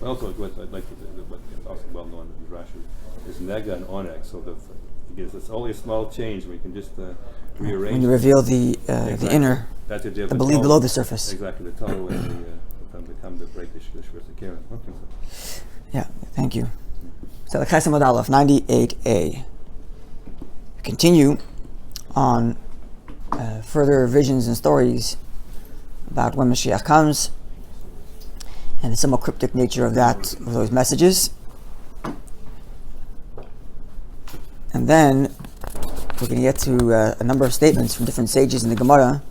Also, I'd like to say what is also well known in Rashi is nega and onek. So it's only a small change. We can just rearrange. When you reveal the inner, the belief below the surface. Exactly, the Torah when become the break the Shvirsa Keren. Okay. Yeah, thank you. So the Chesed Modal of 98a. Continue on further visions and stories about when Moshiach comes and the somewhat cryptic nature of those messages. And then we're going to get to a number of statements from different sages in the Gemara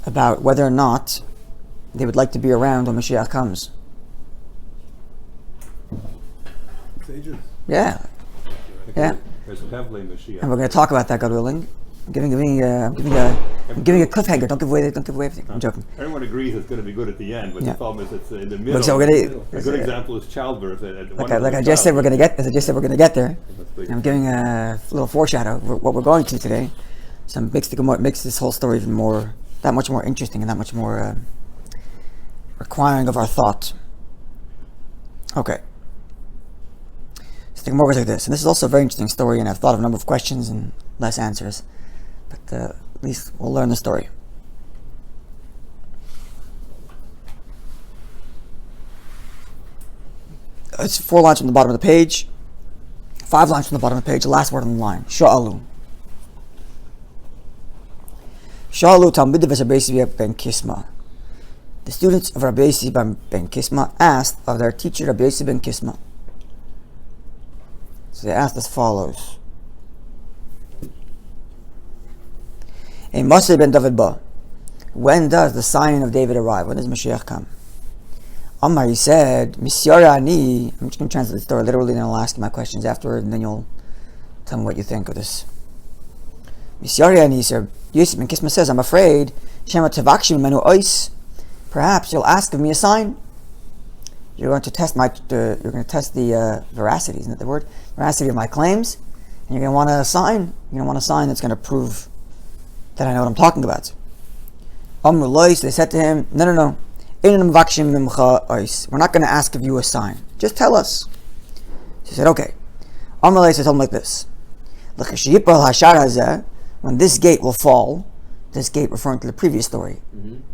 about whether or not they would like to be around when Moshiach comes. Sages? Yeah. Yeah. And we're going to talk about that, God willing. I'm giving a cliffhanger. Don't give away everything. I'm joking. Everyone agrees it's going to be good at the end, but the problem is it's in the middle. So a good example is childbirth. Like I just said, we're going to get there. I'm giving a little foreshadow of what we're going to today. So it makes this whole story even that much more interesting and that much more requiring of our thought. Okay. So the Gemara goes like this, and this is also a very interesting story, and I've thought of a number of questions and less answers, but at least we'll learn the story. It's 4 lines from the bottom of the page, 5 lines from the bottom of the page, the last word on the line. Sha'alu. Sha'alu Talmud Rabbi Yossi ben Kisma. The students of Rabbi Yossi ben Kisma asked of their teacher Rabbi Yossi ben Kisma. So they asked as follows. A Moshe ben David ba. When does the sign of David arrive? When does Moshiach come? Amar, he said, Misyara ani. I'm just going to translate the story literally, and I'll ask you my questions afterward, and then you'll tell me what you think of this. Misyara ani, sir. Yosef ben Kisma says, I'm afraid, Shema tevakshim menu ois. Perhaps you'll ask of me a sign. You're going to test the veracity, isn't that the word? Veracity of my claims, and you're going to want a sign. You're going to want a sign that's going to prove that I know what I'm talking about. Amru lois, they said to him, no. We're not going to ask of you a sign. Just tell us. She said, okay. Amru lois told him like this: when this gate will fall, this gate referring to the previous story,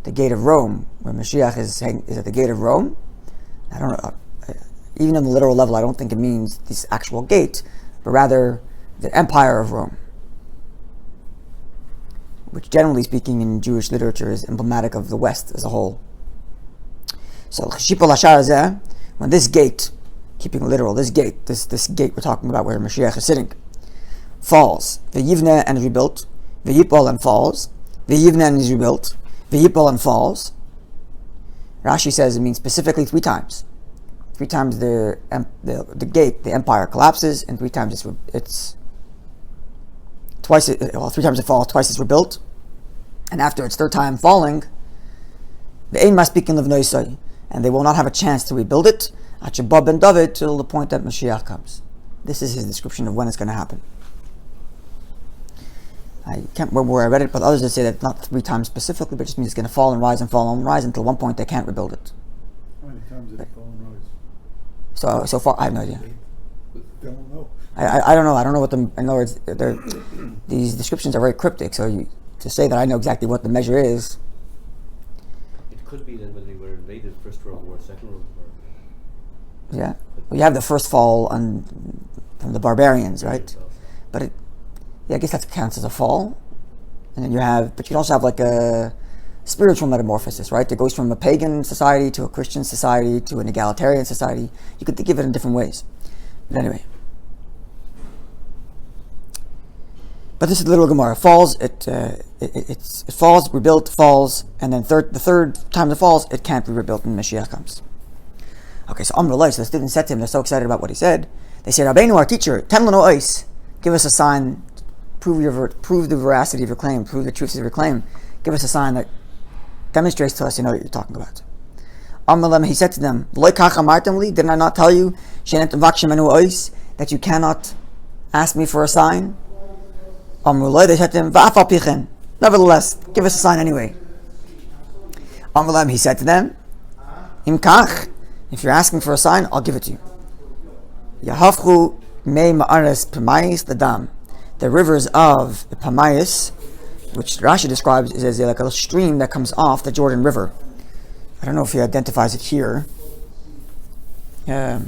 the gate of Rome, where Moshiach is at the gate of Rome. I don't know. Even on the literal level, I don't think it means this actual gate, but rather the Empire of Rome, which generally speaking in Jewish literature is emblematic of the West as a whole. So, when this gate, keeping literal, this gate we're talking about where Moshiach is sitting, falls, v'yivneh and is rebuilt, v'yipol and falls, v'yivneh and is rebuilt, v'yipol and falls. Rashi says it means specifically 3 times. 3 times the gate, the empire collapses, and 3 times it's twice. 3 times it falls, twice it's rebuilt, and after its 3rd time falling, the aim must speak in Livnoisai, and they will not have a chance to rebuild it. Achibab ben David till the point that Moshiach comes. This is his description of when it's going to happen. I can't remember where I read it, but others would say that not 3 times specifically, but it just means it's going to fall and rise until one point they can't rebuild it. How many times did it fall and rise? So far, I have no idea. Don't know. I don't know. I don't know what in other words, these descriptions are very cryptic. So to say that I know exactly what the measure is. It could be then when they were invaded, First World War, Second World War. Yeah, well, you have the first fall from the barbarians, right? But I guess that counts as a fall. And then you can also have like a spiritual metamorphosis, right? It goes from a pagan society to a Christian society to an egalitarian society. You could think of it in different ways. But anyway. But this is the little Gemara. Falls, it falls, rebuilt, falls, and then the third time it falls, it can't be rebuilt when Moshiach comes. Okay, so Amr Lai, so the students said to him, they're so excited about what he said. They said, Rabbeinu, our teacher, ten lano ois, give us a sign, prove the veracity of your claim, prove the truth of your claim. Give us a sign that demonstrates to us you know what you're talking about. Amr Lai, he said to them, didn't I not tell you that you cannot ask me for a sign? Amr Lai, they said to him, nevertheless, give us a sign anyway. Amr Lai, he said to them, Imkach, if you're asking for a sign, I'll give it to you. Yahafchu mei ma'ares Pamayis Ladam. The rivers of Pamayis, which Rashi describes as like a stream that comes off the Jordan River. I don't know if he identifies it here. Where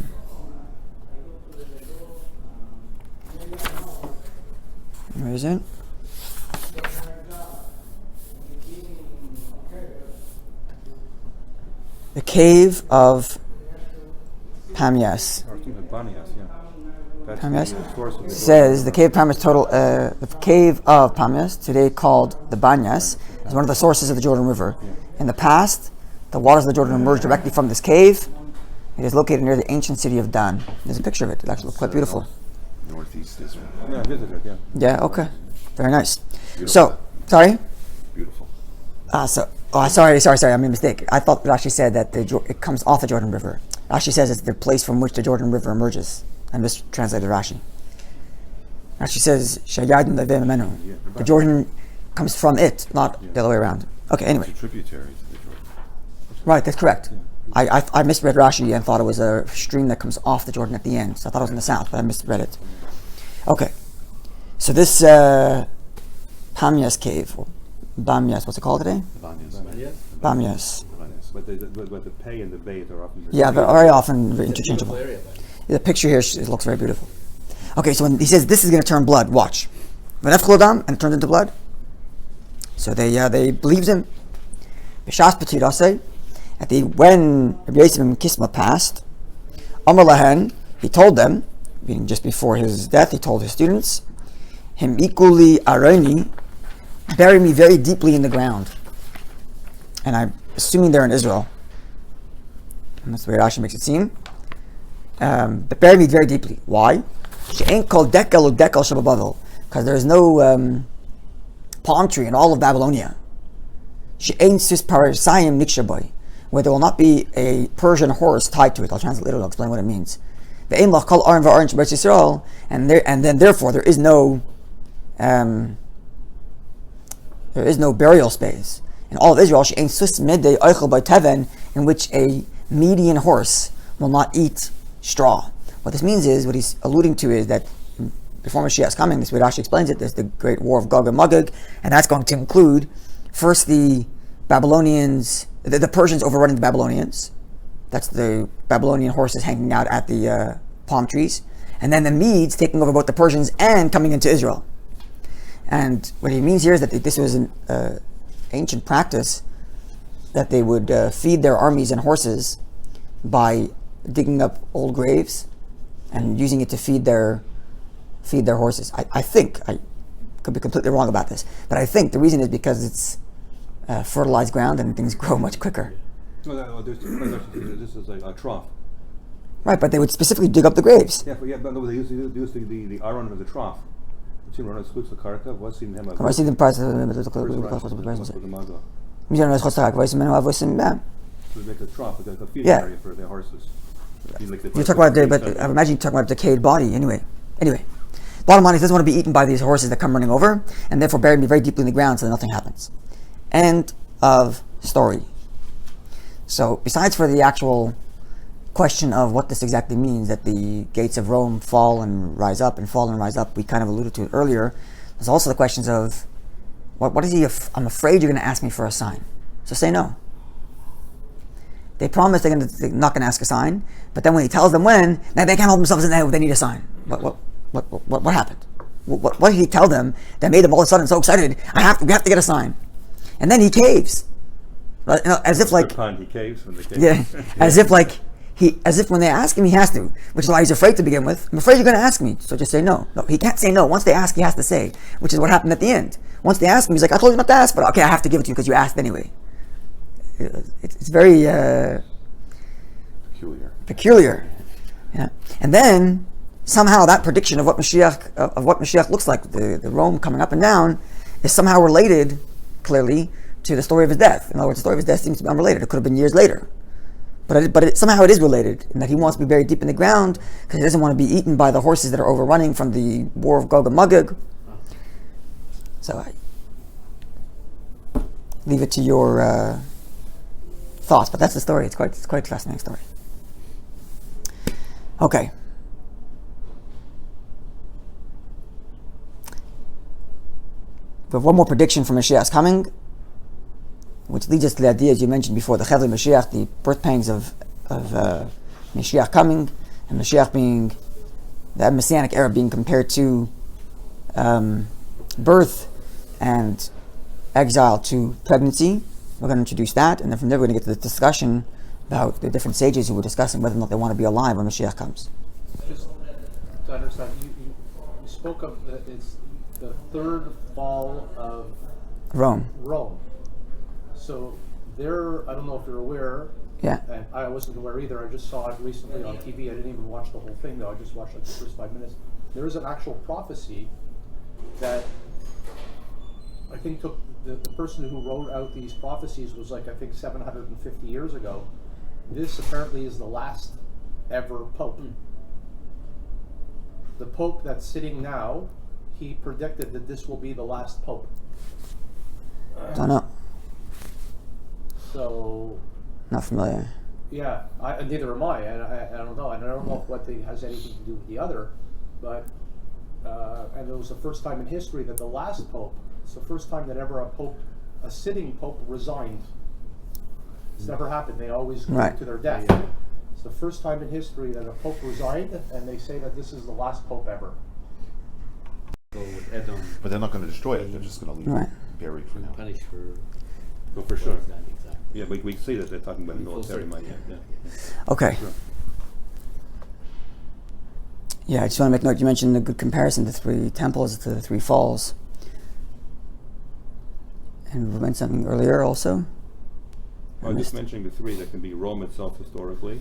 is it? The cave of Pamias. Pamias says the cave of Pamias the cave of Pamias, today called the Banyas, is one of the sources of the Jordan River. In the past, the waters of the Jordan emerged directly from this cave. It is located near the ancient city of Dan. There's a picture of it. It actually looks quite beautiful. Northeast Israel. Yeah, I visited, yeah. Yeah, okay. Very nice. Beautiful. So, sorry? Beautiful. Sorry, I made a mistake. I thought Rashi said that it comes off the Jordan River. Rashi says it's the place from which the Jordan River emerges. I mistranslated Rashi. Rashi says, Shayadin Levei Memenu. The Jordan comes from it, not the other way around. Okay, anyway. It's a tributary to the Jordan. Right, that's correct. I misread Rashi and thought it was a stream that comes off the Jordan at the end. So I thought it was in the south, but I misread it. Okay. So this Pamias cave, or Bamias, what's it called today? Bamias. But the pay and the bait are often... Yeah, they're very often interchangeable. The picture here it looks very beautiful. Okay, so when he says this is going to turn blood, watch. And it turns into blood. So they believed him. B'shas Petirase, when Rabbi Yosef ben Kisma passed, Amar Lahen, he told them, meaning just before his death, he told his students, Him ikuli aroni, bury me very deeply in the ground. And I'm assuming they're in Israel. And that's the way Rashi makes it seem. But bury me very deeply. Why? She ain't called dekel or dekel shababavel, because there's no palm tree in all of Babylonia. She ain't sis parasayim nikshaboy, where there will not be a Persian horse tied to it. I'll translate it. I'll explain what it means. The ain lach kol aron va'aron shebetz Yisrael, and then therefore there is no burial space in all of Israel. She ain't sus midday oichel by teven, in which a median horse will not eat straw. What this means is, what he's alluding to is that before Moshiach is coming, this way Rashi explains it, there's the great war of Gog and Magog, and that's going to include first the Babylonians, the Persians overrunning the Babylonians. That's the Babylonian horses hanging out at the palm trees. And then the Medes taking over both the Persians and coming into Israel. And what he means here is that this was an ancient practice that they would feed their armies and horses by digging up old graves and using it to feed their horses. I think, I could be completely wrong about this, but I think the reason is because it's fertilized ground and things grow much quicker. This is like a trough. Right, but they would specifically dig up the graves. Yeah, but no, they used the iron of the trough. What's in them? I see the price of the To make a trough, like a feeding Yeah. area for their horses. You talk about but I imagine you're talking about a decayed body. Anyway, bottom line is, he doesn't want to be eaten by these horses that come running over, and therefore bury me very deeply in the ground so that nothing happens. End of story. So, besides for the actual question of what this exactly means, that the gates of Rome fall and rise up and fall and rise up, we kind of alluded to it earlier. There's also the questions of what is he? I'm afraid you're going to ask me for a sign, so say no. They promise they're not going to ask a sign, but then when he tells them when, now they can't hold themselves in there. They need a sign. What happened? What did he tell them that made them all of a sudden so excited? We have to get a sign, and then he caves, as if like he caves when they cave. yeah, as if when they ask him he has to, which is why he's afraid to begin with. I'm afraid you're going to ask me, so just say no. No, he can't say no. Once they ask, he has to say, which is what happened at the end. Once they ask him, he's like, I told you not to ask, but okay, I have to give it to you because you asked anyway. It's very peculiar. Yeah. And then somehow that prediction of what Moshiach looks like, the Rome coming up and down, is somehow related clearly to the story of his death. In other words, the story of his death seems to be unrelated. It could have been years later, but somehow it is related in that he wants to be buried deep in the ground because he doesn't want to be eaten by the horses that are overrunning from the war of Gog and Magog. So I leave it to your thoughts, but that's the story. It's quite a fascinating story. Okay. We have one more prediction for Mashiach's coming, which leads us to the idea, as you mentioned before, the Chevli Mashiach, the birth pangs of Mashiach coming, and Mashiach being, that Messianic era being compared to birth and exile to pregnancy. We're going to introduce that, and then from there we're going to get to the discussion about the different sages who were discussing whether or not they want to be alive when Mashiach comes. Just to understand, you spoke of it's the third fall of Rome. So there, I don't know if you're aware, Yeah. and I wasn't aware either, I just saw it recently on TV. I didn't even watch the whole thing though, I just watched like the first 5 minutes. There is an actual prophecy that I think took the person who wrote out these prophecies was like, I think 750 years ago. This apparently is the last ever pope. The pope that's sitting now, he predicted that this will be the last pope. Don't know. So, Not familiar. yeah, neither am I, and I don't know, and I don't know if what has anything to do with the other, but and it was the first time in history that the last pope, it's the first time that ever a sitting pope resigned. It's never happened. They always go Right. to their death. It's the first time in history that a pope resigned, and they say that this is the last pope ever. So with Edom, But they're not going to destroy it. They're just going to leave Right. it buried for now. punished for. Oh, for sure. Exactly. Yeah, we see that they're talking about military might. Yeah. Okay. Sure. Yeah, I just want to make note, you mentioned a good comparison, the three temples to the three falls. And we mentioned something earlier also. I was just mentioning the three. That can be Rome itself historically,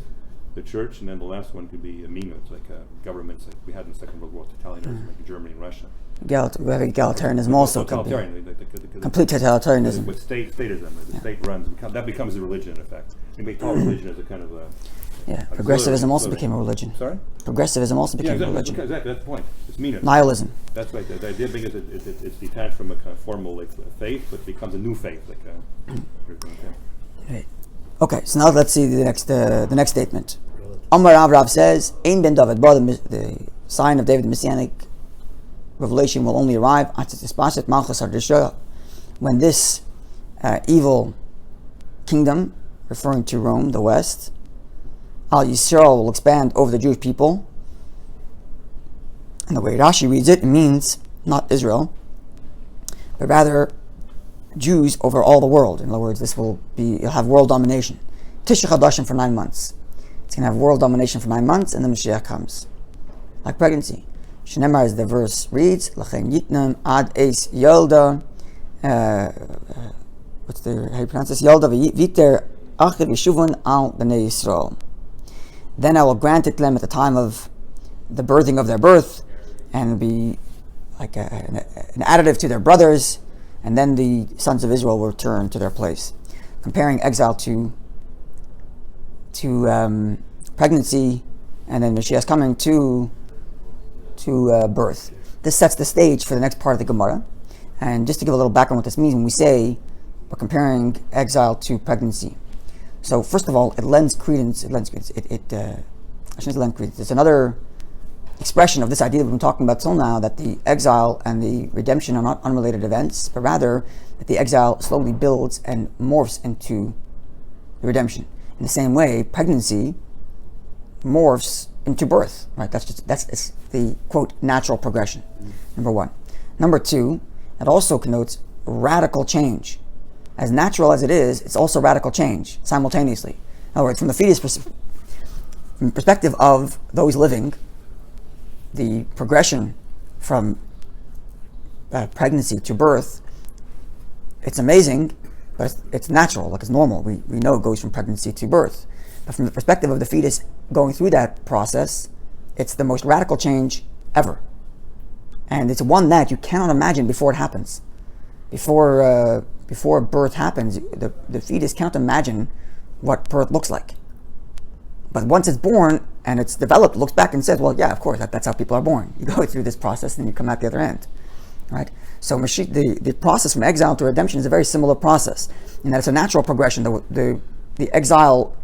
the church, and then the last one could be minut, like governments like we had in the Second World War, totalitarianism, like Germany and Russia. We have egalitarianism also. Could be. Totalitarian, Complete totalitarianism. With statism, the state runs, that becomes a religion in effect. And we call religion as a kind of a... Yeah, progressivism also auxiliary. became a religion. Sorry? Progressivism also became a exactly, religion. exactly, that's the point. It's minut. Nihilism. That's right. The idea being is it's detached from a kind of formal like faith, but becomes a new faith. Right. Okay, so now let's see the next statement. Amar Rav says, Ein ben David, but the sign of David, the Messianic revelation will only arrive when this evil kingdom, referring to Rome, the West, Al Yisrael will expand over the Jewish people. And the way Rashi reads it, it means not Israel, but rather Jews over all the world. In other words, you'll have world domination. Tisha Chadashim for 9 months. It's going to have world domination for 9 months, and then Mashiach comes. Like pregnancy. Shenemar, as the verse reads, Lachen Yitnam Ad Eis Yolda. How you pronounce this? Yolda Viter Achir Yeshuvon Al Bnei Yisrael. Then I will grant it to them at the time of the birthing of their birth, and be like an additive to their brothers, and then the sons of Israel will return to their place. Comparing exile to pregnancy, and then Mashiach's coming to birth. This sets the stage for the next part of the Gemara. And just to give a little background what this means, when we say we're comparing exile to pregnancy. So first of all, it lends credence. It's another expression of this idea that we've been talking about till now, that the exile and the redemption are not unrelated events, but rather that the exile slowly builds and morphs into the redemption. In the same way, pregnancy morphs into birth. Right? It's the quote natural progression. Number one. Number two, it also connotes radical change. As natural as it is, it's also radical change simultaneously. In other words, from the fetus from the perspective of those living, the progression from pregnancy to birth, it's amazing, but it's natural, like it's normal. We know it goes from pregnancy to birth. But from the perspective of the fetus going through that process, it's the most radical change ever. And it's one that you cannot imagine before it happens. Before birth happens, the fetus cannot imagine what birth looks like. But once it's born and it's developed, looks back and says, well, yeah, of course, that's how people are born. You go through this process and you come out the other end. Right? So the process from exile to redemption is a very similar process, in that it's a natural progression. The the exile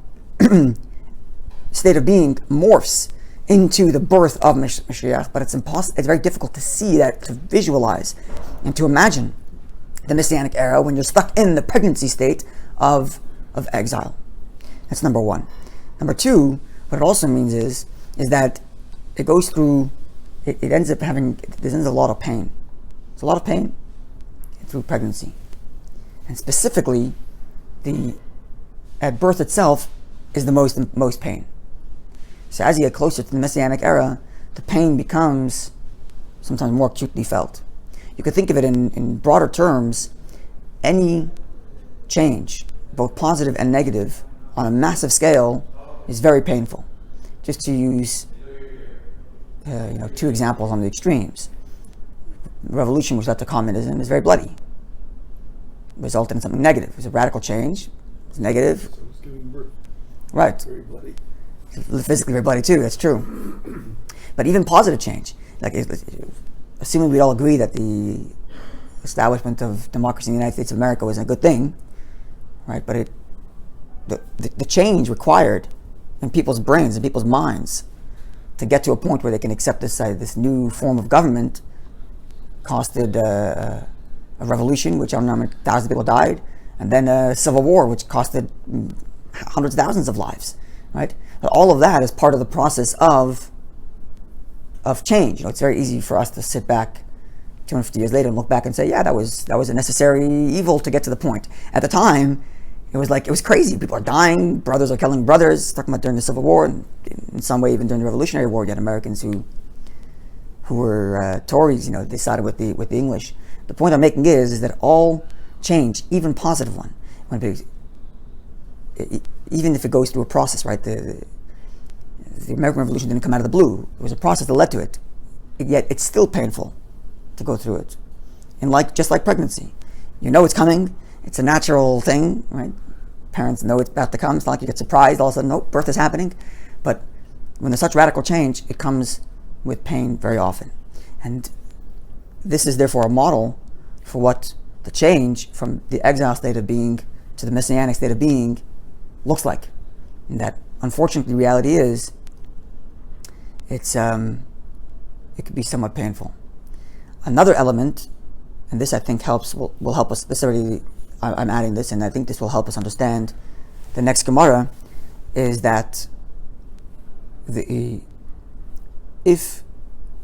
state of being morphs into the birth of Moshiach, but it's impossible. It's very difficult to see that, to visualize, and to imagine the Messianic era when you're stuck in the pregnancy state of exile. That's number one. Number two, what it also means is that it goes through. It ends up having. There's a lot of pain. There's a lot of pain through pregnancy, and specifically, at birth itself is the most pain. So as you get closer to the Messianic era, the pain becomes sometimes more acutely felt. You could think of it in broader terms. Any change, both positive and negative, on a massive scale, is very painful. Just to use, two examples on the extremes. The revolution, which led to communism, is very bloody. It resulted in something negative. It was a radical change. It's negative. So it's giving birth. Right. Very bloody. Physically very bloody too, that's true. But even positive change, like assuming we all agree that the establishment of democracy in the United States of America was a good thing, right? But the change required in people's brains and people's minds to get to a point where they can accept this new form of government costed a revolution, which I don't know how many thousands of people died, and then a civil war, which costed hundreds of thousands of lives, right? But all of that is part of the process of change. It's very easy for us to sit back 250 years later and look back and say, yeah, that was a necessary evil to get to the point. At the time, it was crazy. People are dying, brothers are killing brothers, talking about during the Civil War, and in some way even during the Revolutionary War, you had Americans who were Tories, they sided with the English. The point I'm making is that all change, even positive one, even if it goes through a process, right? The American Revolution didn't come out of the blue. It was a process that led to it. Yet it's still painful to go through it. And just like pregnancy, it's coming. It's a natural thing, right? Parents know it's about to come. It's not like you get surprised all of a sudden, nope, birth is happening. But when there's such radical change, it comes with pain very often. And this is therefore a model for what the change from the exile state of being to the messianic state of being looks like. And that, unfortunately, reality is it could be somewhat painful. Another element, and this I think will help us. This already, I'm adding this, and I think this will help us understand the next Gemara, is that if,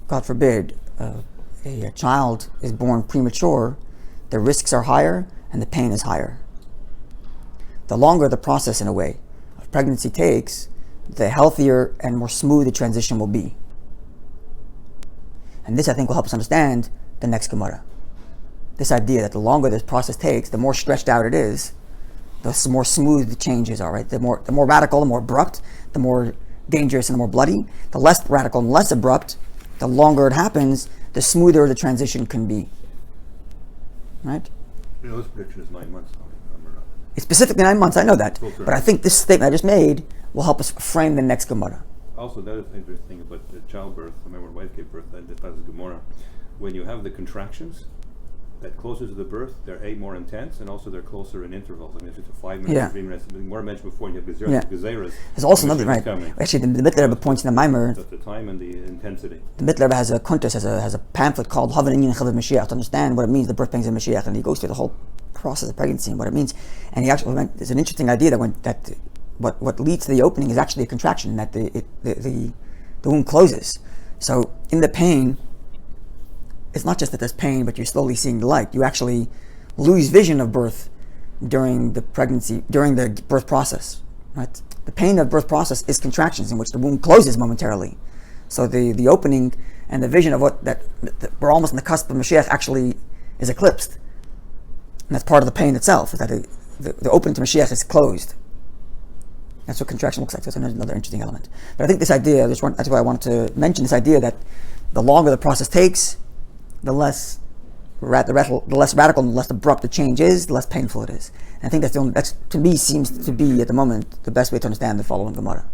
God forbid, a child is born premature, the risks are higher and the pain is higher. The longer the process, in a way, of pregnancy takes, the healthier and more smooth the transition will be. And this, I think, will help us understand the next Gemara. This idea that the longer this process takes, the more stretched out it is, the more smooth the changes are, right? The more radical, the more abrupt, the more dangerous and the more bloody. The less radical and less abrupt, the longer it happens, the smoother the transition can be. Right? This prediction is 9 months. It's specifically 9 months, I know that. But I think this statement I just made will help us frame the next Gemara. Also, the other interesting about the childbirth, I remember when my wife gave birth, that was Gemara. When you have the contractions, that closer to the birth, they're more intense, and also they're closer in intervals. I mean, if it's a 5 minutes, 3 minutes, more mentioned before, you have Gezeras. There's also another, right? Actually, the Mittler points in the Mimer. That's the time and the intensity. The Mittler has a kuntus, has a pamphlet called Havan Inyan Chav Mashiach, to understand what it means, the birth pangs of Mashiach, and he goes through the whole process of pregnancy and what it means. And he actually there's an interesting idea that what leads to the opening is actually a contraction, that the womb closes. So in the pain, it's not just that there's pain, but you're slowly seeing the light. You actually lose vision of birth during the birth process, right? The pain of birth process is contractions in which the womb closes momentarily. So the opening and the vision of we're almost on the cusp of Moshiach actually is eclipsed. And that's part of the pain itself, is that the opening to Moshiach is closed. That's what contraction looks like. That's another interesting element. But I think this idea, that's why I wanted to mention this idea that the longer the process takes, the less radical and the less abrupt the change is, the less painful it is. And I think that's to me seems to be at the moment the best way to understand the following Gemara,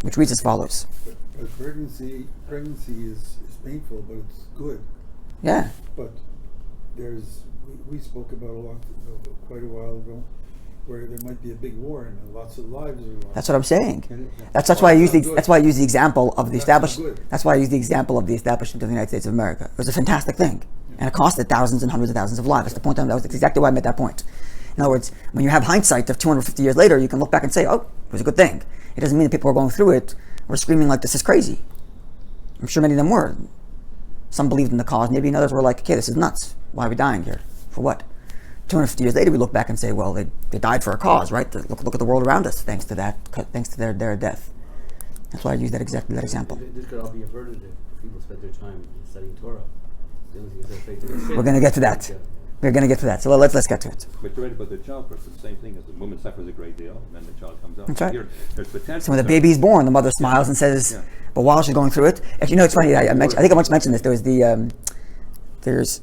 which reads as follows. But pregnancy is painful, but it's good. Yeah. But we spoke about quite a while ago, where there might be a big war and lots of lives are lost. That's what I'm saying. That's why I use That's why I use the example of the That's not establishment. good. That's why I use the example of the establishment of the United States of America. It was a fantastic thing, and it costed thousands and hundreds of thousands of lives. That's the point. That was exactly why I made that point. In other words, when you have hindsight of 250 years later, you can look back and say, "Oh, it was a good thing." It doesn't mean that people who are going through it were screaming like, "This is crazy." I'm sure many of them were. Some believed in the cause. Maybe others were like, "Okay, this is nuts. Why are we dying here? For what?" 250 years later, we look back and say, well, they died for a cause, right? Look at the world around us, thanks to that, thanks to their death. That's why I use that example. This could all be averted if people spent their time studying Torah. The only thing is they're afraid to sin. We're going to get to that. Yeah. We're going to get to that. So let's get to it. But you're right about the childbirth. It's the same thing as the woman suffers a great deal, and then the child comes out. That's right. Here, there's potential. So when the baby is born, the mother smiles and says, Yeah. but while she's going through it, actually, it's funny. I think I once mentioned this. There was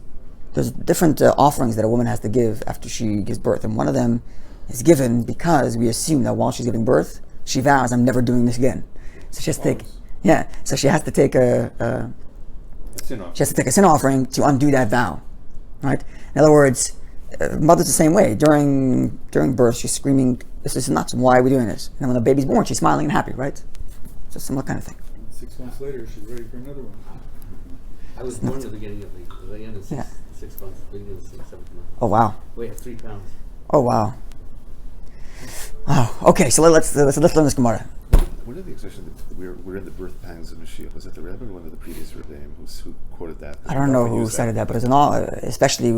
there's different offerings that a woman has to give after she gives birth, and one of them is given because we assume that while she's giving birth, she vows, "I'm never doing this again." So she has to take, So she has to take a sin offering to undo that vow, right? In other words, mother's the same way. During birth, she's screaming, "This is nuts! Why are we doing this?" And then when the baby's born, she's smiling and happy, right? It's a similar kind of thing. 6 months later, she's ready for another one. I was born at the beginning of the end of 6 months, beginning of the 7th month. Oh wow! Weigh 3 pounds. Oh wow! Oh, okay. So let's learn this Gemara. What are the expression that we're in the birth pangs of Mashiach? Was it the Rebbe or one of the previous Rebbeim who quoted that? I don't know who cited that, but it's an all, especially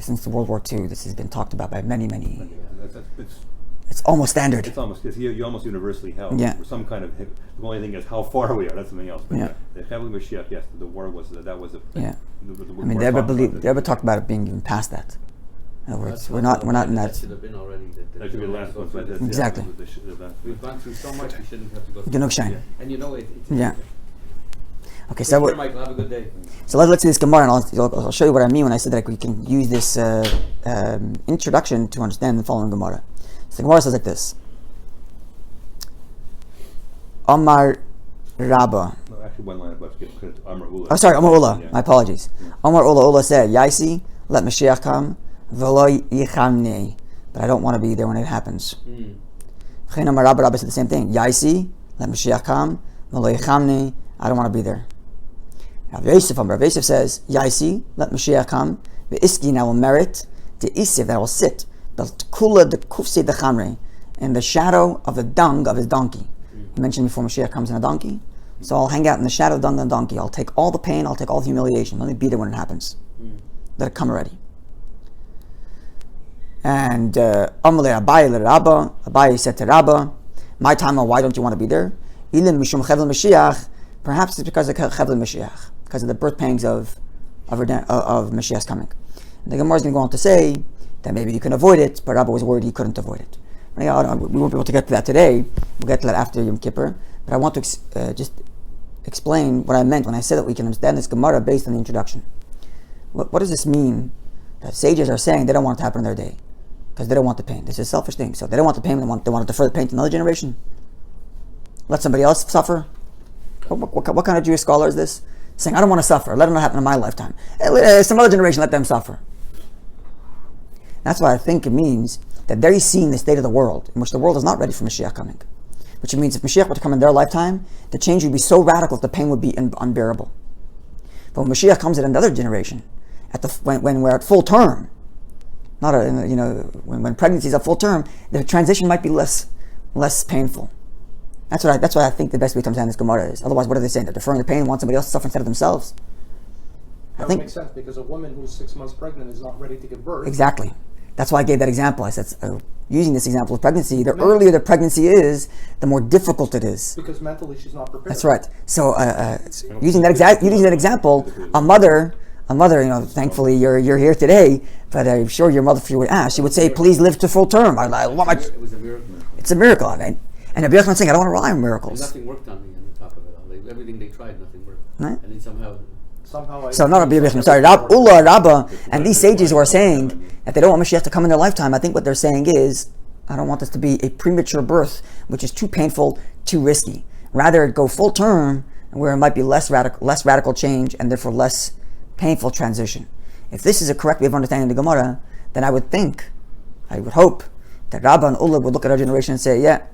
since the World War II, this has been talked about by many. It's almost standard. It's almost, because you almost universally held. Yeah. Some kind of, the only thing is how far we are, that's something else. But Yeah. the Chevli Moshiach, yes, the war was, that was a thing. Yeah. The I mean, war they ever talked about it being even past that. In other words, we're not in That that. should have been already. That should be the last one, but that's Exactly. We've gone through so much, we shouldn't have to go through. Genug shine. And you know it. Yeah. Okay, Take so care, Michael. Have a good day. So let's see this Gemara, and I'll show you what I mean when I said that we can use this introduction to understand the following Gemara. So the Gemara says like this: Amar Rabba. No, actually, one line above, because Amar Ula. Oh, sorry, Amar Ula. Yeah. My apologies. Amar Ula said, Yaisi, let Mashiach come, v'lo yichamnei. But I don't want to be there when it happens. V'chein Amar Rabba said the same thing. Yaisi, let Mashiach come, v'lo yichamnei. I don't want to be there. Rav Yosef says, Yaisi, let Mashiach come, v'iski, and I will merit, the isiv, that I will sit, kula the kufse the chamre, in the shadow of the dung of his donkey. He mentioned before Moshiach comes in a donkey. So I'll hang out in the shadow of the dung of the donkey. I'll take all the pain, I'll take all the humiliation. Let me be there when it happens. Let it come already. And Abaye said to Rabba, my time, why don't you want to be there? Perhaps it's because of Chevle Mashiach, because of the birth pangs of Mashiach's coming. And the Gemara is going to go on to say that maybe you can avoid it, but Rabba was worried he couldn't avoid it. We won't be able to get to that today. We'll get to that after Yom Kippur. But I want to just explain what I meant when I said that we can understand this Gemara based on the introduction. What does this mean? That sages are saying they don't want it to happen in their day because they don't want the pain. This is a selfish thing. So they don't want the pain. They want to defer the pain to another generation. Let somebody else suffer. What kind of Jewish scholar is this? Saying, I don't want to suffer. Let it not happen in my lifetime. Some other generation, let them suffer. That's why I think it means that they're seeing the state of the world, in which the world is not ready for Mashiach coming. Which means if Mashiach were to come in their lifetime, the change would be so radical that the pain would be unbearable. But when Mashiach comes in another generation, when we're at full term, when pregnancy is at full term, the transition might be less painful. That's what I think the best way to understand this Gemara is. Otherwise, what are they saying? They're deferring the pain and want somebody else to suffer instead of themselves. That would make sense, because a woman who's 6 months pregnant is not ready to give birth. Exactly. That's why I gave that example. I said, using this example of pregnancy, the earlier the pregnancy is, the more difficult it is. Because mentally she's not prepared. That's right. So, using that example, a mother, thankfully you're here today, but I'm sure your mother, if you would ask, she would say, "Please live to full term." It was a miracle. It's a miracle, right? And Rabbi Yochanan saying, "I don't want to rely on miracles." And nothing worked on me on the top of it all. Everything they tried, nothing worked. Right. And then somehow. So not Rabbi Yochanan, sorry, Ula, Rabba, and these sages who are saying that they don't want Mashiach to come in their lifetime, I think what they're saying is, I don't want this to be a premature birth, which is too painful, too risky. Rather, go full term, where it might be less radical change, and therefore less painful transition. If this is a correct way of understanding the Gemara, then I would hope, that Rabba and Ullah would look at our generation and say, yeah,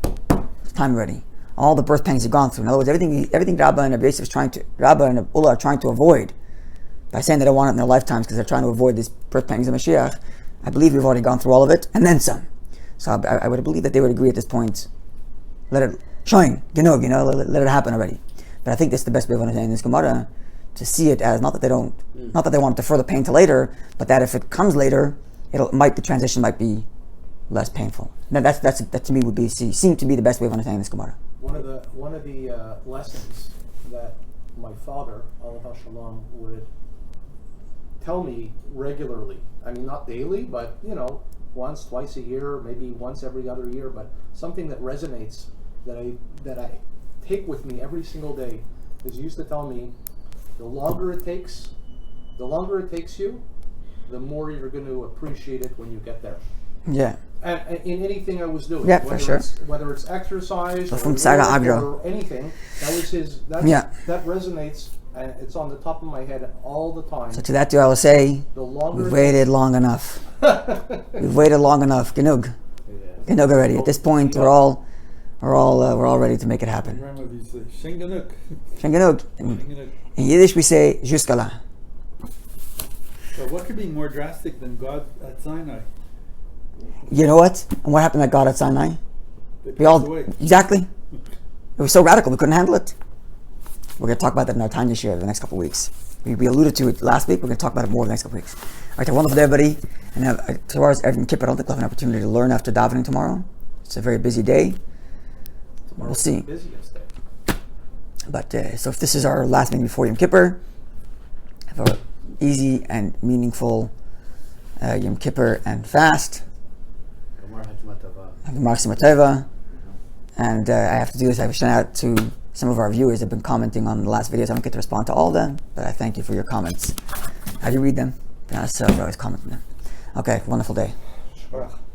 it's time already. All the birth pangs you've gone through. In other words, everything Rabba and Rabba and Ullah are trying to avoid by saying they don't want it in their lifetimes because they're trying to avoid these birth pangs of Mashiach. I believe we've already gone through all of it and then some. So I would believe that they would agree at this point. Let it shine, let it happen already. But I think this is the best way of understanding this Gemara, to see it as not that they want to defer the pain to later, but that if it comes later, the transition might be less painful. Now that to me would seem to be the best way of understanding this Gemara. One of the lessons that my father, Alav Shalom, would tell me regularly. I mean, not daily, but once, twice a year, maybe once every other year. But something that resonates, that I take with me every single day, is he used to tell me, the longer it takes you, the more you're going to appreciate it when you get there. Yeah. And in anything I was doing, yeah, for sure. Whether it's exercise or anything, that was his. That resonates, and it's on the top of my head all the time. So to that, I will say, we've waited long enough. We've waited long enough. Genug already. At this point, we're all ready to make it happen. Grandmother used to say, Shenganuk. Shenganuk. In Yiddish, we say jusqu'à là. So what could be more drastic than God at Sinai? You know what? And what happened at God at Sinai? They passed away. Exactly. It was so radical, we couldn't handle it. We're going to talk about that in our Tanya share the next couple of weeks. We alluded to it last week. We're going to talk about it more the next couple of weeks. All right, wonderful day, everybody. And as far as Yom Kippur, I don't think we'll have an opportunity to learn after davening tomorrow. It's a very busy day. We'll see. Busiest day. But so if this is our last meeting before Yom Kippur, have an easy and meaningful Yom Kippur and fast. Gemar Simatova. And I have to do this. I have to shout out to some of our viewers that have been commenting on the last videos. I don't get to respond to all of them, but I thank you for your comments. How do you read them? Yeah, so I always comment on them. Okay, wonderful day.